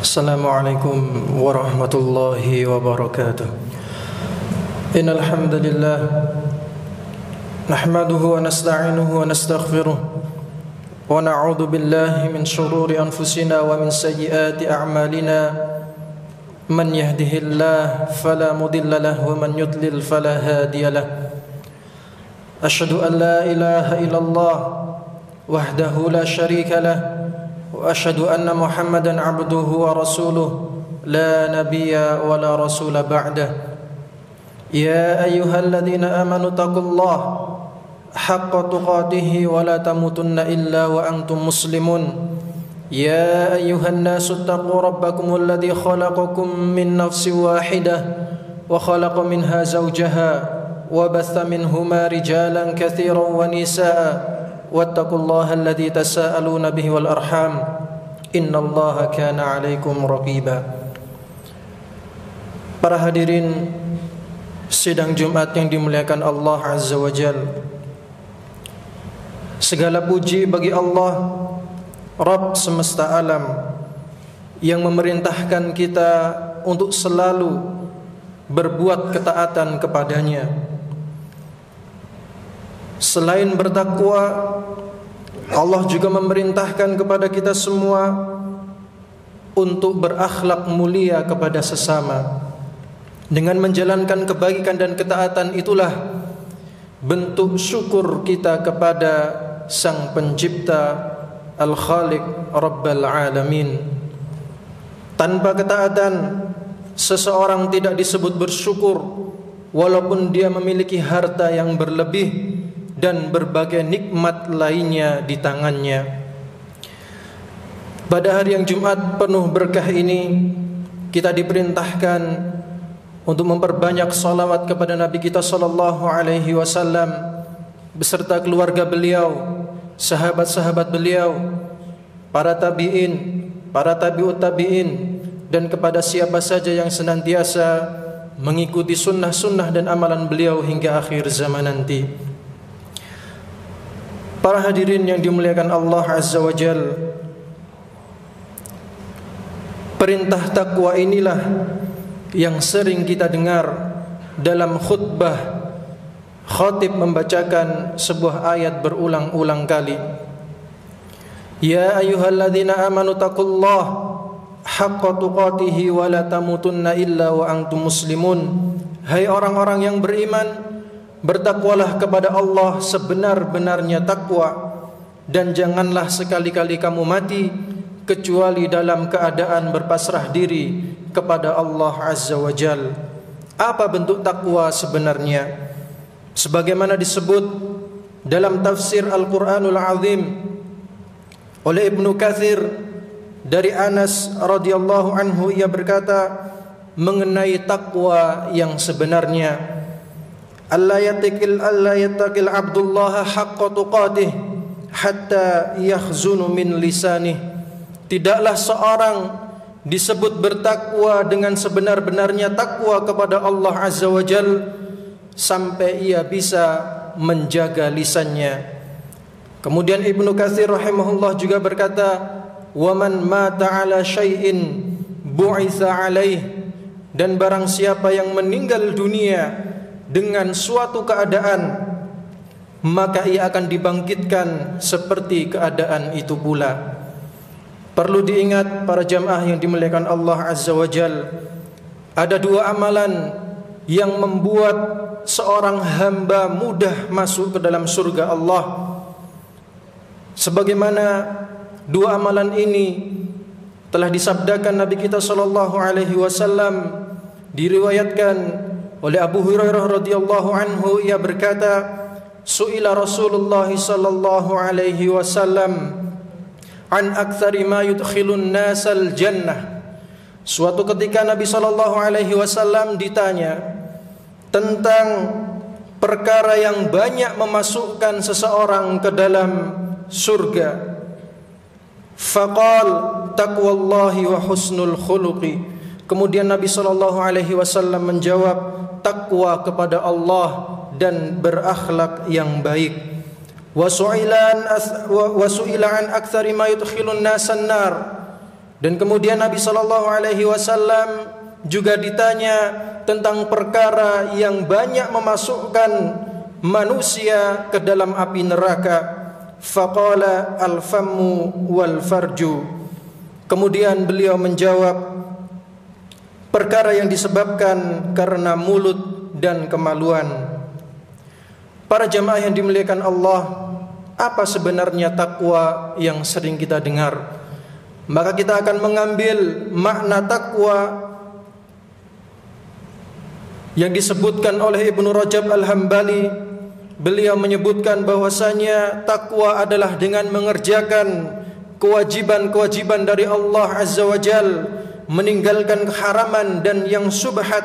Assalamualaikum warahmatullahi wabarakatuh. Innal hamdalillah nahmaduhu wa nasta'inuhu wa nastaghfiruh wa na'udzu billahi min shururi anfusina wa min sayyiati a'malina. Man yahdihillahu fala mudilla lahu wa man yudlil fala hadiya lahu. Asyhadu an la ilaha illallah wahdahu la syarika lahu wa asyhadu anna Muhammadan abduhu wa rasuluh la nabiyya wa la rasula ba'dah. Ya ayyuhalladzina amanu taqullaha haqqa tuqatih wa la tamutunna illa wa antum muslimun. Ya ayyuhan nasu taqu rabbakumul ladzi khalaqakum min nafsin wahidah wa khalaqa minha zawjaha wa batha minhuma rijalan katsiran wa nisaa. Wattaqullaha alladzi tasaaluna bihi wal arham innallaha kana 'alaikum raqiba. Para hadirin sidang Jumat yang dimuliakan Allah Azza wa Jalla, segala puji bagi Allah, Rabb semesta alam, yang memerintahkan kita untuk selalu berbuat ketaatan kepadanya. Selain bertakwa, Allah juga memerintahkan kepada kita semua untuk berakhlak mulia kepada sesama. Dengan menjalankan kebaikan dan ketaatan itulah bentuk syukur kita kepada Sang Pencipta Al-Khaliq Rabbal Alamin. Tanpa ketaatan, seseorang tidak disebut bersyukur walaupun dia memiliki harta yang berlebih dan berbagai nikmat lainnya di tangannya. Pada hari yang Jumat penuh berkah ini, kita diperintahkan untuk memperbanyak salawat kepada Nabi kita sallallahu alaihi wasallam beserta keluarga beliau, sahabat-sahabat beliau, para tabi'in, para tabi'ut tabi'in, dan kepada siapa saja yang senantiasa mengikuti sunnah-sunnah dan amalan beliau hingga akhir zaman nanti. Para hadirin yang dimuliakan Allah Azza wa Jalla, perintah takwa inilah yang sering kita dengar dalam khutbah. Khatib membacakan sebuah ayat berulang-ulang kali. Ya ayyuhalladzina amanu taqullaha haqqa tuqatih wa la tamutunna illa wa antum muslimun. Hai orang-orang yang beriman, bertakwalah kepada Allah sebenar-benarnya takwa, dan janganlah sekali-kali kamu mati kecuali dalam keadaan berpasrah diri kepada Allah Azza wa Jal. Apa bentuk takwa sebenarnya? Sebagaimana disebut dalam tafsir Al-Quranul Azim oleh Ibnu Katsir dari Anas radhiyallahu anhu, ia berkata mengenai takwa yang sebenarnya, Allah yattaqil abdullah haqqa tuqatih hatta yakhzunu min lisanih. Tidaklah seorang disebut bertakwa dengan sebenar-benarnya takwa kepada Allah Azza wa Jal sampai ia bisa menjaga lisannya. Kemudian Ibnu Katsir rahimahullah juga berkata, wa man mata ala syai'in bu'itsa alaih, dan barang siapa yang meninggal dunia dengan suatu keadaan, maka ia akan dibangkitkan seperti keadaan itu pula. Perlu diingat para jamaah yang dimuliakan Allah Azza wa Jal, ada dua amalan yang membuat seorang hamba mudah masuk ke dalam surga Allah. Sebagaimana dua amalan ini telah disabdakan Nabi kita sallallahu alaihi wasallam, diriwayatkan oleh Abu Hurairah radhiyallahu anhu, ia berkata, su'ila Rasulullah sallallahu alaihi wasallam an aktsari ma yudkhilun nasal jannah. Suatu ketika Nabi sallallahu alaihi wasallam ditanya tentang perkara yang banyak memasukkan seseorang ke dalam surga. Faqal taqwallahi wa husnul khuluqi. Kemudian Nabi sallallahu alaihi wasallam menjawab, takwa kepada Allah dan berakhlak yang baik. Wa su'ila an aktsari ma yudkhilun nasan nar. Dan kemudian Nabi SAW juga ditanya tentang perkara yang banyak memasukkan manusia ke dalam api neraka. Faqala al-fammu wal farju. Kemudian beliau menjawab, perkara yang disebabkan karena mulut dan kemaluan. Para jamaah yang dimuliakan Allah, apa sebenarnya takwa yang sering kita dengar? Maka kita akan mengambil makna takwa yang disebutkan oleh Ibnu Rajab Al-Hambali. Beliau menyebutkan bahwasanya takwa adalah dengan mengerjakan kewajiban-kewajiban dari Allah Azza wa Jal, meninggalkan keharaman dan yang subhat,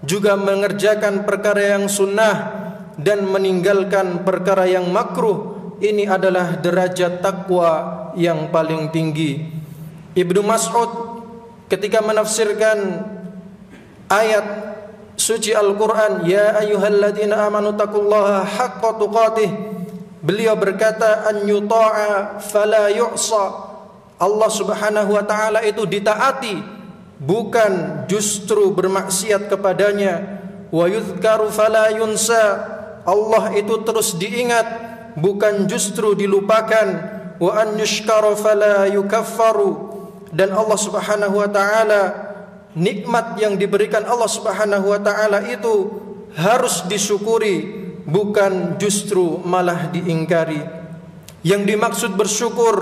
juga mengerjakan perkara yang sunnah dan meninggalkan perkara yang makruh. Ini adalah derajat takwa yang paling tinggi. Ibnu Mas'ud ketika menafsirkan ayat suci Al-Quran, ya ayyuhalladzina amanu taqullaha haqqa tuqatih, beliau berkata, an yuta'a fala yu'sa. Allah Subhanahu wa ta'ala itu ditaati, bukan justru bermaksiat kepadanya. Wa yudhkaru fala yunsa, Allah itu terus diingat, bukan justru dilupakan. Wa an yushkara fala yukaffaru, dan Allah Subhanahu wa ta'ala, nikmat yang diberikan Allah Subhanahu wa ta'ala itu harus disyukuri, bukan justru malah diingkari. Yang dimaksud bersyukur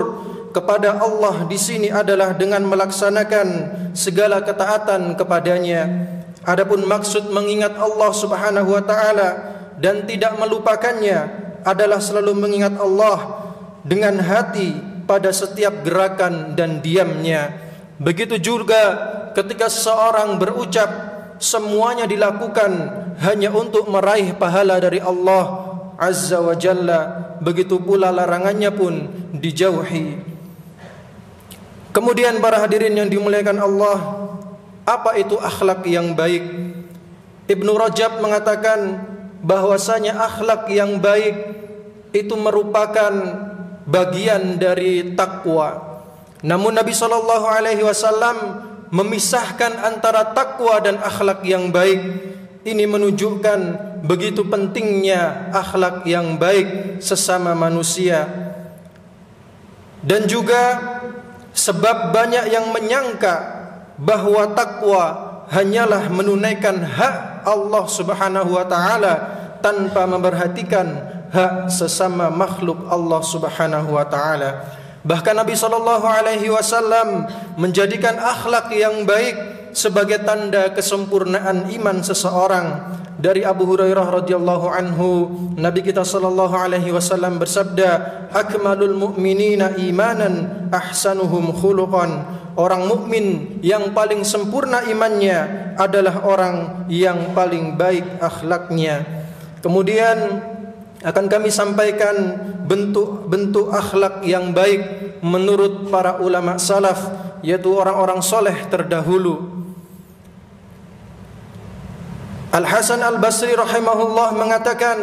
kepada Allah di sini adalah dengan melaksanakan segala ketaatan kepadanya. Adapun maksud mengingat Allah Subhanahu wa ta'ala dan tidak melupakannya adalah selalu mengingat Allah dengan hati pada setiap gerakan dan diamnya. Begitu juga ketika seseorang berucap, semuanya dilakukan hanya untuk meraih pahala dari Allah Azza wa Jalla. Begitu pula larangannya pun dijauhi. Kemudian para hadirin yang dimuliakan Allah, apa itu akhlak yang baik? Ibnu Rajab mengatakan bahwasanya akhlak yang baik itu merupakan bagian dari takwa. Namun Nabi SAW memisahkan antara takwa dan akhlak yang baik. Ini menunjukkan begitu pentingnya akhlak yang baik sesama manusia. Dan juga sebab banyak yang menyangka bahwa takwa hanyalah menunaikan hak Allah Subhanahu wa ta'ala tanpa memperhatikan hak sesama makhluk Allah Subhanahu wa ta'ala. Bahkan Nabi SAW menjadikan akhlak yang baik sebagai tanda kesempurnaan iman seseorang. Dari Abu Hurairah radhiyallahu anhu, Nabi kita SAW bersabda, akmalul mu'minina imanan ahsanuhum khuluqan. Orang mukmin yang paling sempurna imannya adalah orang yang paling baik akhlaknya. Kemudian akan kami sampaikan bentuk-bentuk akhlak yang baik menurut para ulama salaf, yaitu orang-orang soleh terdahulu. Al-Hasan Al-Basri rahimahullah mengatakan,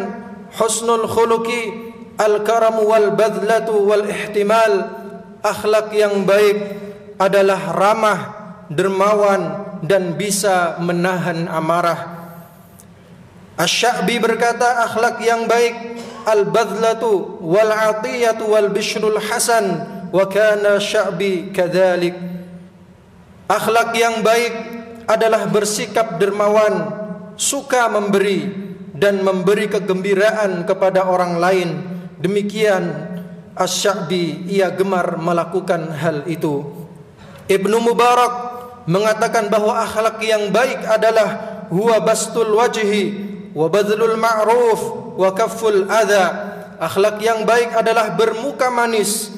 husnul khuluqi al-karamu wal badlatu wal ihtimal. Akhlak yang baik adalah ramah, dermawan, dan bisa menahan amarah. Asy-Sya'bi berkata, akhlak yang baik al-badlatu wal atiyatu wal bishrul hasan, wa kana Sya'bi kadzalik. Akhlak yang baik adalah bersikap dermawan, suka memberi dan memberi kegembiraan kepada orang lain. Demikian Asy-Sya'bi, ia gemar melakukan hal itu. Ibnu Mubarak mengatakan bahwa akhlak yang baik adalah huwa bastul wajhi wa badlul ma'ruf wa kafful adha. Akhlak yang baik adalah bermuka manis,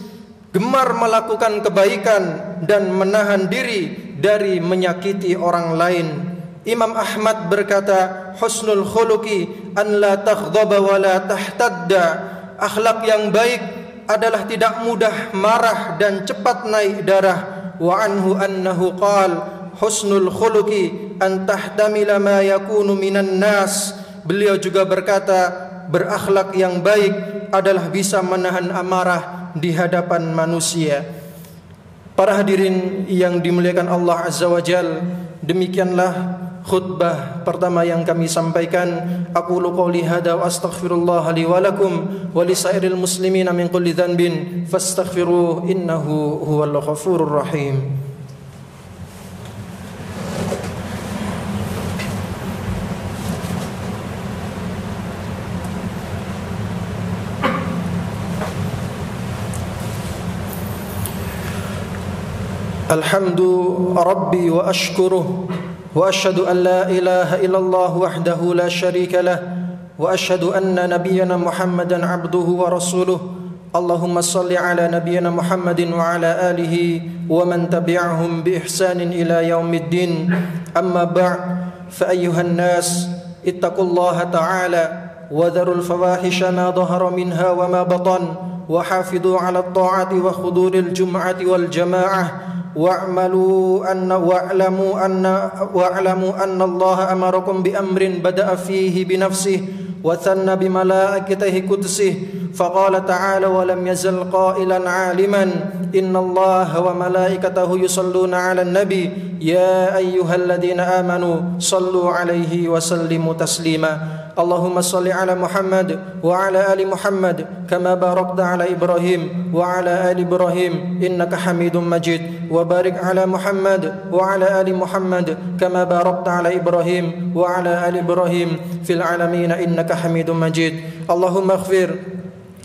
gemar melakukan kebaikan, dan menahan diri dari menyakiti orang lain. Imam Ahmad berkata, husnul khuluqi an la taghdaba wa la tahtadda. Akhlak yang baik adalah tidak mudah marah dan cepat naik darah. Wa anhu annahu qala, husnul khuluqi an tahtamila ma yakunu minan nas. Beliau juga berkata, berakhlak yang baik adalah bisa menahan amarah di hadapan manusia. Para hadirin yang dimuliakan Allah Azza wa Jal, demikianlah khutbah pertama yang kami sampaikan. Aqulu qouli hadza wa astaghfirullah li wa lakum wa lisairil muslimina min kulli dhanbin fastaghfiruhu innahu huwal ghafurur rahim. Alhamdu Rabbi wa ashkuruh wa ashhadu an la ilaha illallah wahdahu la syarika lah wa ashhadu anna nabiyyana Muhammadan abduhu wa rasuluh. Allahumma salli ala nabiyyina Muhammadin wa ala alihi wa man tabi'ahum bi ihsanin ila yaumiddin. Amma ba'd, fa ayyuhan nas ittaqullaha ta'ala wa dharul fawahisha ma dhahara minha wa ma batan wa hafidhu ala at-ta'ati wa huduril jum'ati wal jama'ah wa'lamu anna Allah amarakum bi amrin bada'a fihi bi nafsihi wa thanna bi malaikatihi qudsihi faqala ta'ala wa lam yazal qailan 'aliman inna Allah wa malaikatahu yusalluna 'alan nabi ya ayyuhalladhina amanu sallu 'alaihi wa sallimu taslima. Allahumma salli ala Muhammad wa ala ali Muhammad kama barakta ala Ibrahim wa ala ali Ibrahim innaka Hamidum Majid wa barik ala Muhammad wa ala ali Muhammad kama barakta ala Ibrahim wa ala ali Ibrahim fil alamin innaka Hamidum Majid. Allahumma ighfir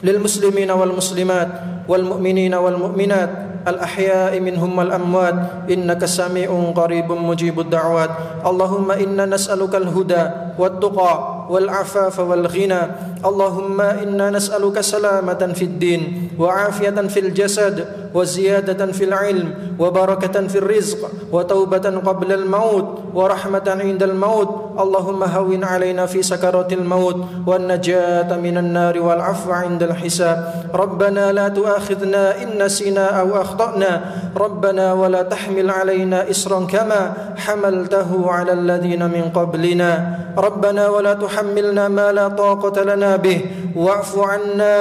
lil muslimina wal muslimat wal mu'minina wal mu'minat al-ahya'i minhum wal amwat innaka sami'un qaribun mujibud da'wat. Allahumma inna nas'aluka al-huda wat tuqa wal afafa wal ghina. Allahumma inna nas'aluka salamatan fid din wa afiyatan fil jasad wa ziyadatan fil ilm wa barakatan fil rizq wa taubatan qabla al maut wa rahmatan indal maut. Allahumma hawwin alaina fi sakaratil maut wan najata minan nari wal afwa indal hisab. Rabbana la tu'akhidhna in nasina aw akhtana. Rabbana wa la tahmil alaina isran kama hamaltahu ala alladhina min qablina. Rabbana wa la tuhammilna ma la taqata lana bih wa'fu 'anna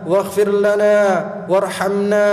waghfir lana warhamna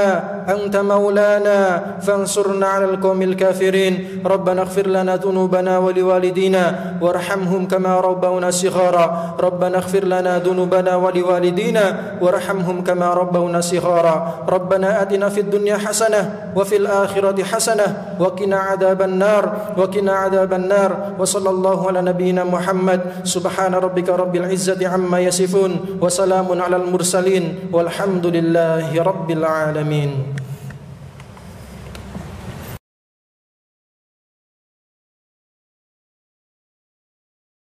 anta maulana fansurna 'alal qaumil kafirin. Rabbana ighfir lana dhunubana wa liwalidina warhamhum kama rabbawna shighara. Rabbana ighfir lana dhunubana wa liwalidina warhamhum kama rabbawna shighara. Rabbana atina fid dunya hasanah wa fil akhirati hasanah wa qina 'adzaban nar wa qina 'adzaban nar. Wa sallallahu ala nabiyyina Muhammad. Subhana rabbika rabbil izzati amma yasifun wa salamun 'alal mursalin walhamdulillahi rabbil alamin.